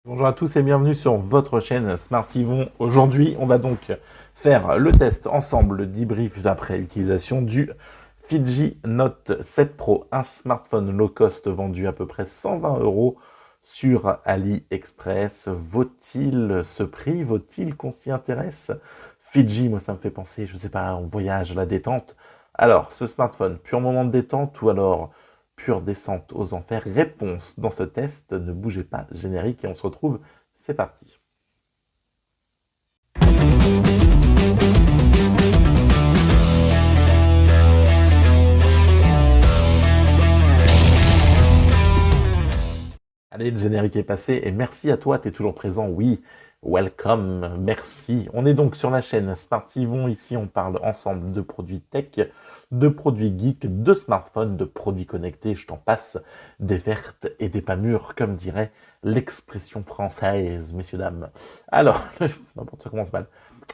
Bonjour à tous et bienvenue sur votre chaîne Smart Yvon. Aujourd'hui, on va donc faire le test ensemble, le debrief d'après utilisation du Fiji Note 7 Pro, un smartphone low cost vendu à peu près 120 € sur AliExpress. Vaut-il ce prix? Vaut-il qu'on s'y intéresse? Fiji, moi ça me fait penser, je sais pas, en voyage, la détente. Alors, ce smartphone, pur moment de détente ou alors pure descente aux enfers? Réponse dans ce test, ne bougez pas, générique, et on se retrouve, c'est parti. Allez, le générique est passé, et merci à toi, tu es toujours présent, oui, welcome, merci. On est donc sur la chaîne Smart Yvon, ici on parle ensemble de produits tech, de produits geeks, de smartphones, de produits connectés, je t'en passe, des vertes et des pas mûres, comme dirait l'expression française, messieurs, dames. Alors, n'importe quoi commence mal.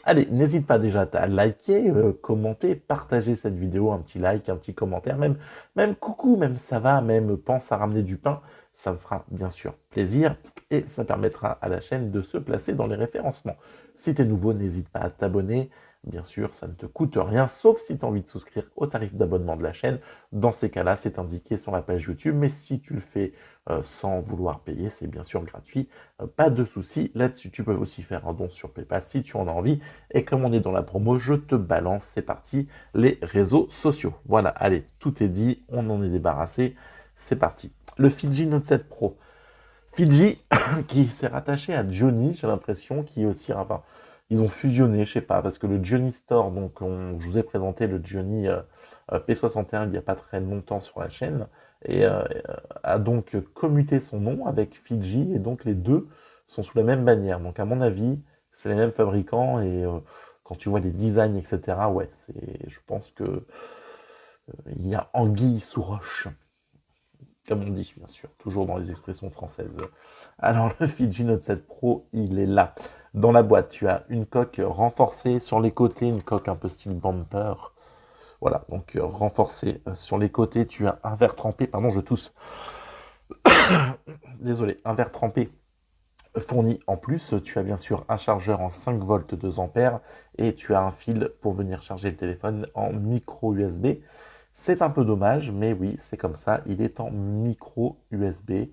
Allez, n'hésite pas déjà à liker, commenter, partager cette vidéo, un petit like, un petit commentaire, même coucou, même ça va, même pense à ramener du pain, ça me fera bien sûr plaisir et ça permettra à la chaîne de se placer dans les référencements. Si tu es nouveau, n'hésite pas à t'abonner. Bien sûr, ça ne te coûte rien, sauf si tu as envie de souscrire au tarif d'abonnement de la chaîne. Dans ces cas-là, c'est indiqué sur la page YouTube, mais si tu le fais sans vouloir payer, c'est bien sûr gratuit. Pas de souci là-dessus. Tu peux aussi faire un don sur PayPal si tu en as envie. Et comme on est dans la promo, je te balance, c'est parti, les réseaux sociaux. Voilà, allez, tout est dit, on en est débarrassé, c'est parti. Le Fiji Note 7 Pro. Fiji, qui s'est rattaché à Johnny, j'ai l'impression, qui aussi, enfin, ils ont fusionné, je sais pas, parce que le Johnny Store, donc je vous ai présenté le Johnny P61 il n'y a pas très longtemps sur la chaîne, et a donc commuté son nom avec Fiji, et donc les deux sont sous la même bannière. Donc à mon avis, c'est les mêmes fabricants, et quand tu vois les designs, etc., ouais, je pense que il y a anguille sous roche. Comme on dit, bien sûr, toujours dans les expressions françaises. Alors, le Fiji Note 7 Pro, il est là. Dans la boîte, tu as une coque renforcée sur les côtés, une coque un peu style bumper. Voilà, donc renforcée sur les côtés, tu as un verre trempé, pardon, je tousse. Désolé, un verre trempé fourni en plus. Tu as bien sûr un chargeur en 5 volts 2 ampères et tu as un fil pour venir charger le téléphone en micro USB. C'est un peu dommage, mais oui, c'est comme ça, il est en micro USB.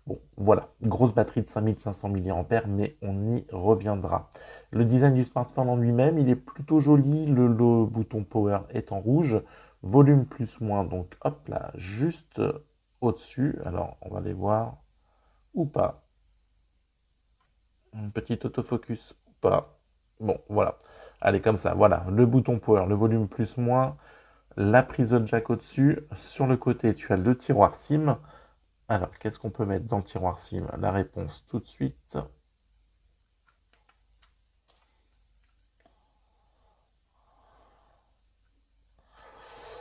Bon, voilà, grosse batterie de 5500 mAh, mais on y reviendra. Le design du smartphone en lui-même, il est plutôt joli. Le bouton Power est en rouge. Volume plus moins, donc hop là, juste au-dessus. Alors, on va les voir ou pas. Un petit autofocus ou pas. Bon, voilà. Allez, comme ça, voilà. Le bouton Power, le volume plus moins. La prise de jack au-dessus. Sur le côté, tu as le tiroir SIM. Alors, qu'est-ce qu'on peut mettre dans le tiroir SIM? La réponse tout de suite.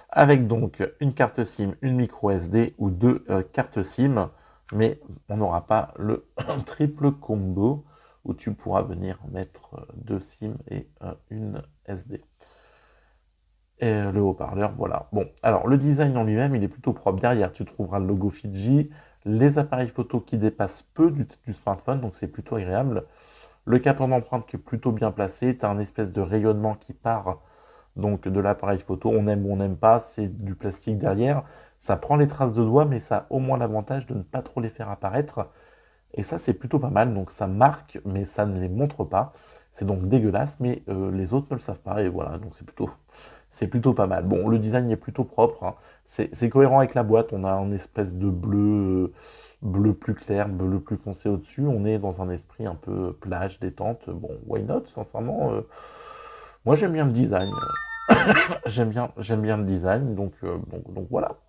Avec donc une carte SIM, une micro SD ou deux cartes SIM, mais on n'aura pas le triple combo où tu pourras venir mettre deux SIM et une SD. Et le haut-parleur, voilà. Bon, alors le design en lui-même, il est plutôt propre. Derrière, tu trouveras le logo Fiji, les appareils photo qui dépassent peu du smartphone, donc c'est plutôt agréable. Le capteur d'empreinte qui est plutôt bien placé, tu as un espèce de rayonnement qui part donc de l'appareil photo. On aime ou on n'aime pas, c'est du plastique derrière. Ça prend les traces de doigts, mais ça a au moins l'avantage de ne pas trop les faire apparaître. Et ça, c'est plutôt pas mal. Donc ça marque, mais ça ne les montre pas. C'est donc dégueulasse, mais les autres ne le savent pas. Et voilà, donc c'est plutôt pas mal. Bon, le design est plutôt propre, hein. C'est cohérent avec la boîte. On a un espèce de bleu plus clair, bleu plus foncé au-dessus. On est dans un esprit un peu plage, détente. Bon, why not, sincèrement. Moi, j'aime bien le design. J'aime bien le design. Donc voilà.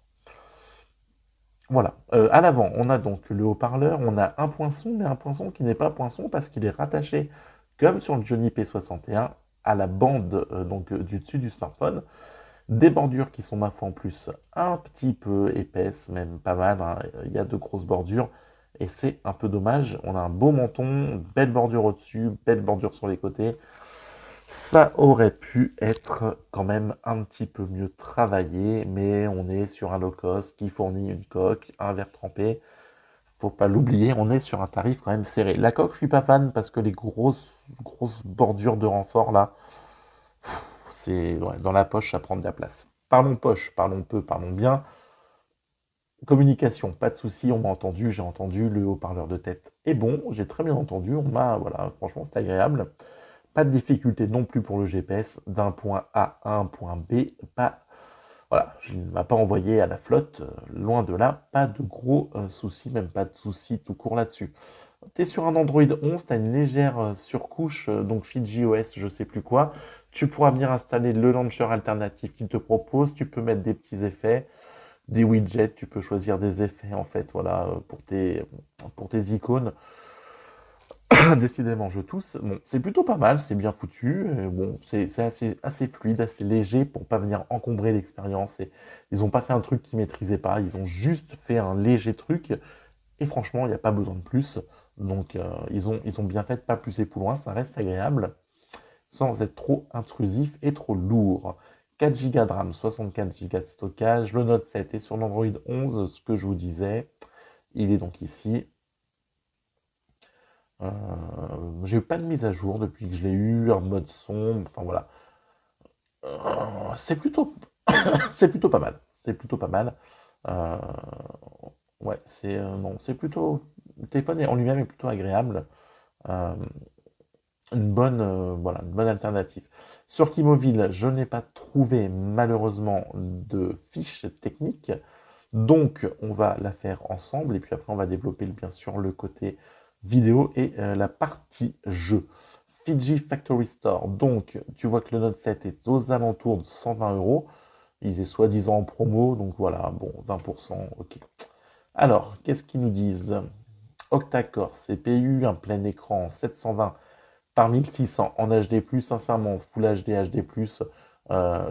Voilà. À l'avant, on a donc le haut-parleur. On a un poinçon, mais un poinçon qui n'est pas poinçon parce qu'il est rattaché, comme sur le Johnny P61, à la bande du dessus du smartphone. Des bordures qui sont, ma foi, en plus un petit peu épaisses, même pas mal, hein. Il y a de grosses bordures et c'est un peu dommage. On a un beau menton, belle bordure au-dessus, belle bordure sur les côtés. Ça aurait pu être quand même un petit peu mieux travaillé, mais on est sur un low cost qui fournit une coque, un verre trempé. faut pas l'oublier, on est sur un tarif quand même serré. La coque, je suis pas fan parce que les grosses bordures de renfort là, c'est ouais, dans la poche, ça prend de la place. Parlons poche, parlons peu, parlons bien. Communication, pas de souci, on m'a entendu, j'ai entendu, le haut-parleur de tête est bon, j'ai très bien entendu, voilà, franchement, c'est agréable. Pas de difficulté non plus pour le GPS, d'un point A à un point B, voilà, je ne m'a pas envoyé à la flotte, loin de là, pas de gros soucis, même pas de soucis tout court là-dessus. Tu es sur un Android 11, tu as une légère surcouche, donc FijiOS, je sais plus quoi. Tu pourras venir installer le launcher alternatif qu'il te propose, tu peux mettre des petits effets, des widgets, tu peux choisir des effets en fait, voilà, pour tes icônes. Décidément, je tousse. Bon, c'est plutôt pas mal, c'est bien foutu. Bon, c'est assez fluide, assez léger pour pas venir encombrer l'expérience. Et ils ont pas fait un truc qu'ils maîtrisaient pas, ils ont juste fait un léger truc. Et franchement, il n'y a pas besoin de plus. Donc, ils ont bien fait de pas plus et plus loin, ça reste agréable, sans être trop intrusif et trop lourd. 4 Go de RAM, 64 Go de stockage. Le Note 7 est sur l'Android 11, ce que je vous disais. Il est donc ici. J'ai eu pas de mise à jour depuis que je l'ai eu, en mode sombre, enfin voilà. C'est plutôt, c'est plutôt pas mal. C'est plutôt pas mal. Euh, ouais, non, c'est plutôt. Le téléphone en lui-même est plutôt agréable. Euh, voilà, une bonne alternative. Sur Kimobile, je n'ai pas trouvé malheureusement de fiche technique. Donc, on va la faire ensemble et puis après, on va développer bien sûr le côté vidéo et la partie jeu. Fiji Factory Store. Donc, tu vois que le Note 7 est aux alentours de 120 €. Il est soi-disant en promo, donc voilà, bon, 20%, ok. Alors, qu'est-ce qu'ils nous disent? Octa-core, CPU, un plein écran 720 par 1600 en HD+, sincèrement, Full HD, HD+,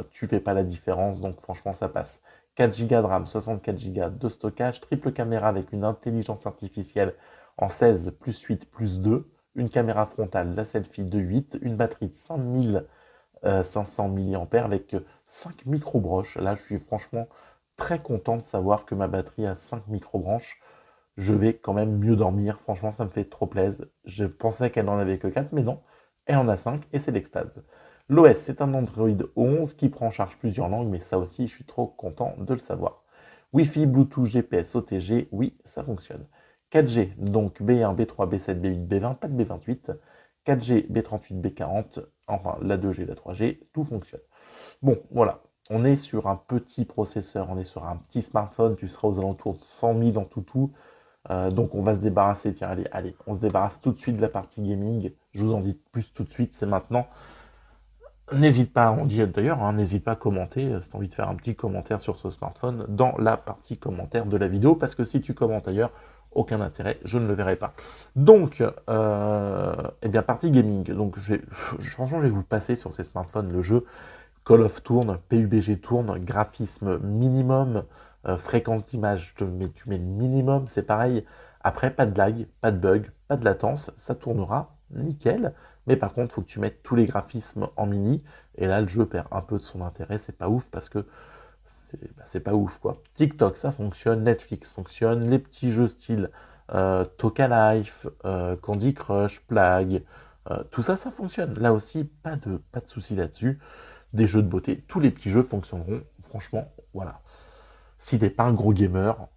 tu fais pas la différence, donc franchement, ça passe. 4 Go de RAM, 64 Go de stockage, triple caméra avec une intelligence artificielle en 16 plus 8 plus 2, une caméra frontale, la selfie de 8, une batterie de 5500 mAh avec 5 microbranches. Là, je suis franchement très content de savoir que ma batterie a 5 microbranches. Je vais quand même mieux dormir. Franchement, ça me fait trop plaisir. Je pensais qu'elle n'en avait que 4, mais non, elle en a 5 et c'est l'extase. L'OS, c'est un Android 11 qui prend en charge plusieurs langues, mais ça aussi, je suis trop content de le savoir. Wi-Fi, Bluetooth, GPS, OTG, oui, ça fonctionne. 4G, donc B1, B3, B7, B8, B20, pas de B28. 4G, B38, B40, enfin la 2G, la 3G, tout fonctionne. Bon, voilà, on est sur un petit processeur, on est sur un petit smartphone, tu seras aux alentours de 100 000 en tout. Donc on va se débarrasser, tiens, allez, on se débarrasse tout de suite de la partie gaming. Je vous en dis plus tout de suite, c'est maintenant. N'hésite pas, on dit d'ailleurs, hein, n'hésite pas à commenter, si tu as envie de faire un petit commentaire sur ce smartphone dans la partie commentaire de la vidéo, parce que si tu commentes ailleurs, aucun intérêt, je ne le verrai pas. Donc, eh bien, partie gaming. Donc, franchement, je vais vous passer sur ces smartphones le jeu Call of tourne, PUBG tourne, graphisme minimum, fréquence d'image, tu mets le minimum, c'est pareil. Après, pas de lag, pas de bug, pas de latence, ça tournera nickel. Mais par contre, il faut que tu mettes tous les graphismes en mini. Et là, le jeu perd un peu de son intérêt. C'est pas ouf parce que c'est pas ouf, quoi. TikTok, ça fonctionne. Netflix fonctionne. Les petits jeux style Toca Life, Candy Crush, Plague, tout ça, ça fonctionne. Là aussi, pas de souci là-dessus. Des jeux de beauté, tous les petits jeux fonctionneront. Franchement, voilà. Si t'es pas un gros gamer,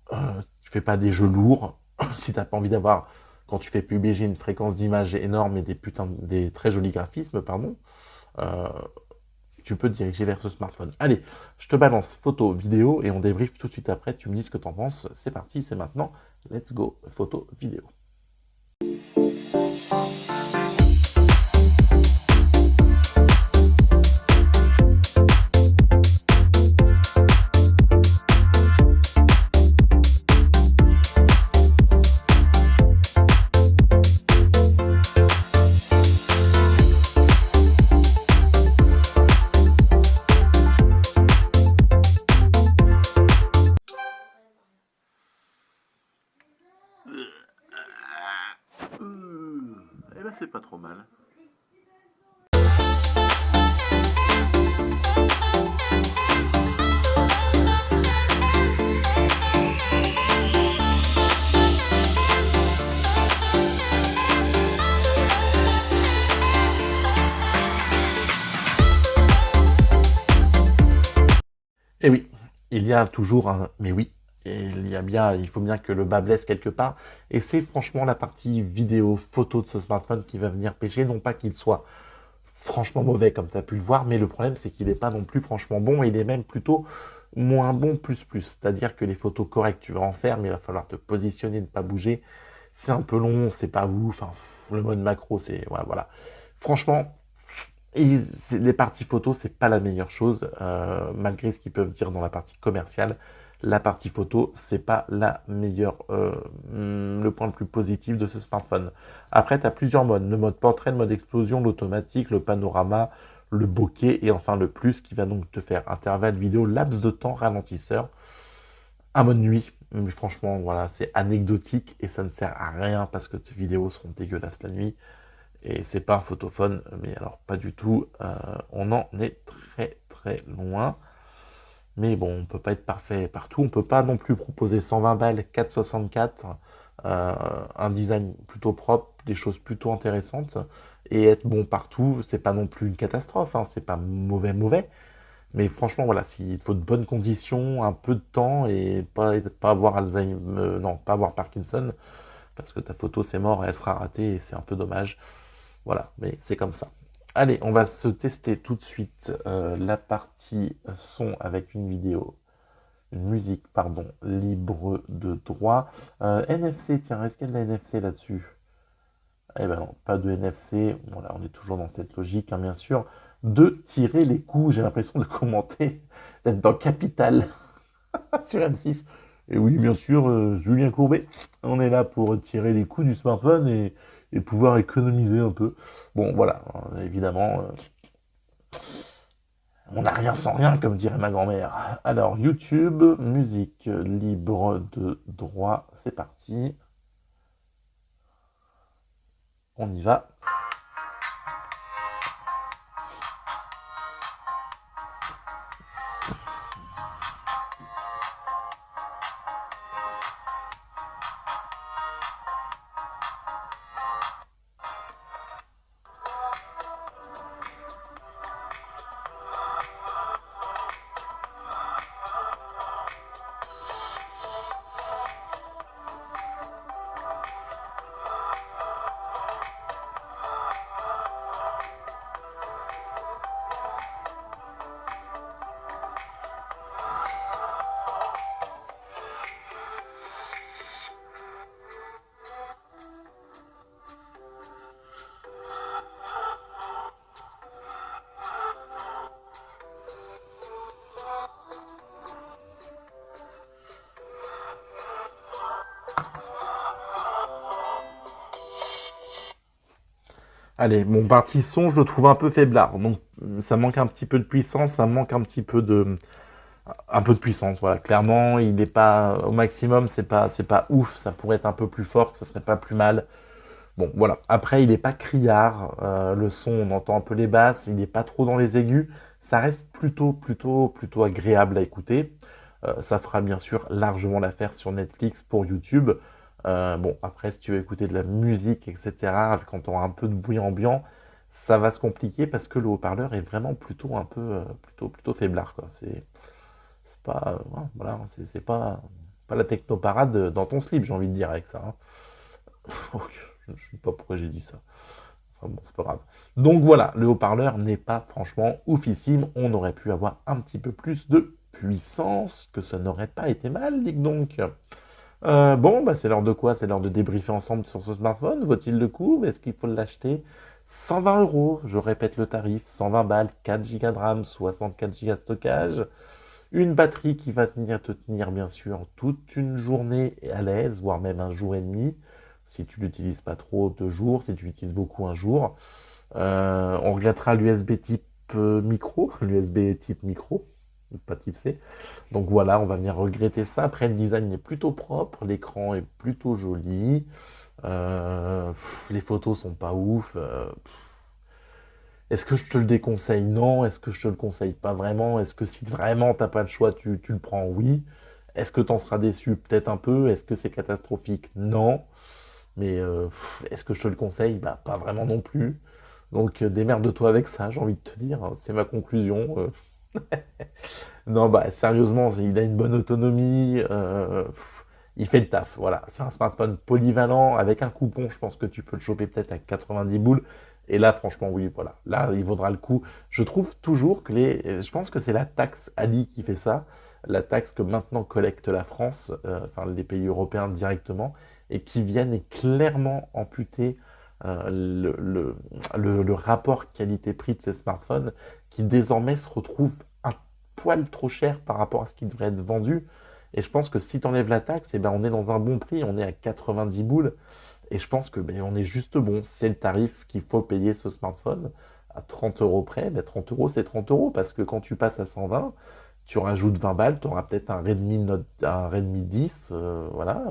tu fais pas des jeux lourds, si t'as pas envie d'avoir, quand tu fais PUBG, une fréquence d'image énorme et des très jolis graphismes, pardon, tu peux te diriger vers ce smartphone. Allez, je te balance photo, vidéo et on débriefe tout de suite après. Tu me dis ce que t'en penses. C'est parti, c'est maintenant. Let's go, photo, vidéo. Eh ben, c'est pas trop mal. Et oui, il y a toujours un mais oui, et il faut bien que le bas blesse quelque part. Et c'est franchement la partie vidéo, photo de ce smartphone qui va venir pêcher. Non pas qu'il soit franchement mauvais comme tu as pu le voir, mais le problème c'est qu'il n'est pas non plus franchement bon, il est même plutôt moins bon plus plus. C'est-à-dire que les photos correctes tu vas en faire, mais il va falloir te positionner, ne pas bouger. C'est un peu long, c'est pas ouf. Enfin, le mode macro, c'est ouais, voilà. Franchement, les parties photos, c'est pas la meilleure chose, malgré ce qu'ils peuvent dire dans la partie commerciale. La partie photo, c'est pas la meilleure, le point le plus positif de ce smartphone. Après, tu as plusieurs modes, le mode portrait, le mode explosion, l'automatique, le panorama, le bokeh et enfin le plus qui va donc te faire intervalle vidéo, laps de temps, ralentisseur, un mode nuit. Mais franchement, voilà, c'est anecdotique et ça ne sert à rien parce que tes vidéos seront dégueulasses la nuit. Et c'est pas un photophone, mais alors pas du tout. On en est très très loin. Mais bon, on peut pas être parfait partout. On peut pas non plus proposer 120 balles, 4,64, un design plutôt propre, des choses plutôt intéressantes et être bon partout. C'est pas non plus une catastrophe, hein, c'est pas mauvais mauvais. Mais franchement, voilà, s'il te faut de bonnes conditions, un peu de temps et pas avoir Alzheimer, non, pas avoir Parkinson, parce que ta photo c'est mort, elle sera ratée et c'est un peu dommage. Voilà, mais c'est comme ça. Allez, on va se tester tout de suite la partie son avec une vidéo, une musique, pardon, libre de droit. NFC, tiens, est-ce qu'il y a de la NFC là-dessus? Eh ben non, pas de NFC. Voilà, on est toujours dans cette logique, hein, bien sûr, de tirer les coups. J'ai l'impression de commenter, d'être dans Capital sur M6. Et oui, bien sûr, Julien Courbet, on est là pour tirer les coups du smartphone et pouvoir économiser un peu. Bon, voilà, évidemment, on n'a rien sans rien, comme dirait ma grand-mère. Alors, YouTube, musique libre de droit, c'est parti. On y va. Allez, mon parti son, je le trouve un peu faiblard. Donc, ça manque un petit peu de puissance, ça manque un peu de puissance. Voilà, clairement, il n'est pas au maximum, c'est pas ouf. Ça pourrait être un peu plus fort, ça serait pas plus mal. Bon, voilà. Après, il n'est pas criard. Le son, on entend un peu les basses. Il n'est pas trop dans les aigus. Ça reste plutôt agréable à écouter. Ça fera bien sûr largement l'affaire sur Netflix pour YouTube. Bon, après, si tu veux écouter de la musique, etc., quand on a un peu de bruit ambiant, ça va se compliquer parce que le haut-parleur est vraiment plutôt un peu, plutôt faiblard, quoi. C'est pas, ouais, voilà, c'est pas la technoparade dans ton slip, j'ai envie de dire avec ça, hein. Ok, je ne sais pas pourquoi j'ai dit ça. Enfin bon, c'est pas grave. Donc voilà, le haut-parleur n'est pas franchement oufissime. On aurait pu avoir un petit peu plus de puissance, que ça n'aurait pas été mal, dites donc. Bon, bah c'est l'heure de quoi? C'est l'heure de débriefer ensemble sur ce smartphone. Vaut-il le coup? Est-ce qu'il faut l'acheter? 120 euros, je répète le tarif, 120 balles, 4 Go de RAM, 64 Go de stockage, une batterie qui va te tenir bien sûr toute une journée à l'aise, voire même un jour et demi, si tu l'utilises pas trop 2 jours, si tu l'utilises beaucoup un jour. On regrettera l'USB type micro, l'USB type micro, pas type C. Donc voilà, on va venir regretter ça. Après, le design est plutôt propre, l'écran est plutôt joli. Les photos sont pas ouf. Est-ce que je te le déconseille? Non. Est-ce que je te le conseille pas vraiment? Est-ce que si vraiment t'as pas le choix, tu le prends? Oui. Est-ce que t'en seras déçu? Peut-être un peu. Est-ce que c'est catastrophique? Non. Mais est-ce que je te le conseille? Bah, pas vraiment non plus. Donc démerde-toi avec ça, j'ai envie de te dire, hein. C'est ma conclusion. Non, bah sérieusement, il a une bonne autonomie, il fait le taf, voilà. C'est un smartphone polyvalent, avec un coupon, je pense que tu peux le choper peut-être à 90 boules. Et là, franchement, oui, voilà. Là, il vaudra le coup. Je trouve toujours que je pense que c'est la taxe Ali qui fait ça, la taxe que maintenant collecte la France, enfin les pays européens directement, et qui viennent clairement amputer le rapport qualité-prix de ces smartphones, qui désormais se retrouve un poil trop cher par rapport à ce qui devrait être vendu. Et je pense que si tu enlèves la taxe, eh ben, on est dans un bon prix, on est à 90 boules. Et je pense que ben, on est juste bon. C'est le tarif qu'il faut payer ce smartphone à 30 euros près. Ben, 30 euros, c'est 30 euros parce que quand tu passes à 120, tu rajoutes 20 balles, tu auras peut-être un Redmi 10, voilà,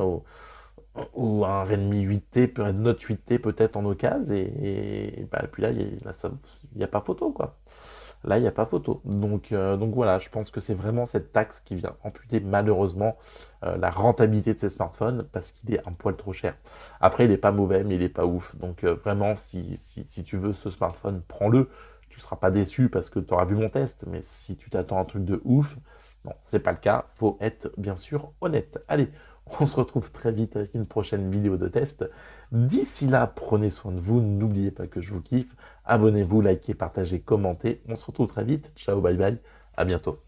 ou un Redmi 8T, Note 8T peut-être en occasion. Et bah, puis là, il n'y a pas photo, quoi. Là, il n'y a pas photo. Donc voilà, je pense que c'est vraiment cette taxe qui vient amputer malheureusement la rentabilité de ces smartphones parce qu'il est un poil trop cher. Après, il n'est pas mauvais, mais il n'est pas ouf. Donc vraiment, si tu veux ce smartphone, prends-le. Tu ne seras pas déçu parce que tu auras vu mon test. Mais si tu t'attends à un truc de ouf, non, c'est pas le cas. Faut être bien sûr honnête. Allez, on se retrouve très vite avec une prochaine vidéo de test. D'ici là, prenez soin de vous. N'oubliez pas que je vous kiffe. Abonnez-vous, likez, partagez, commentez. On se retrouve très vite. Ciao, bye bye. À bientôt.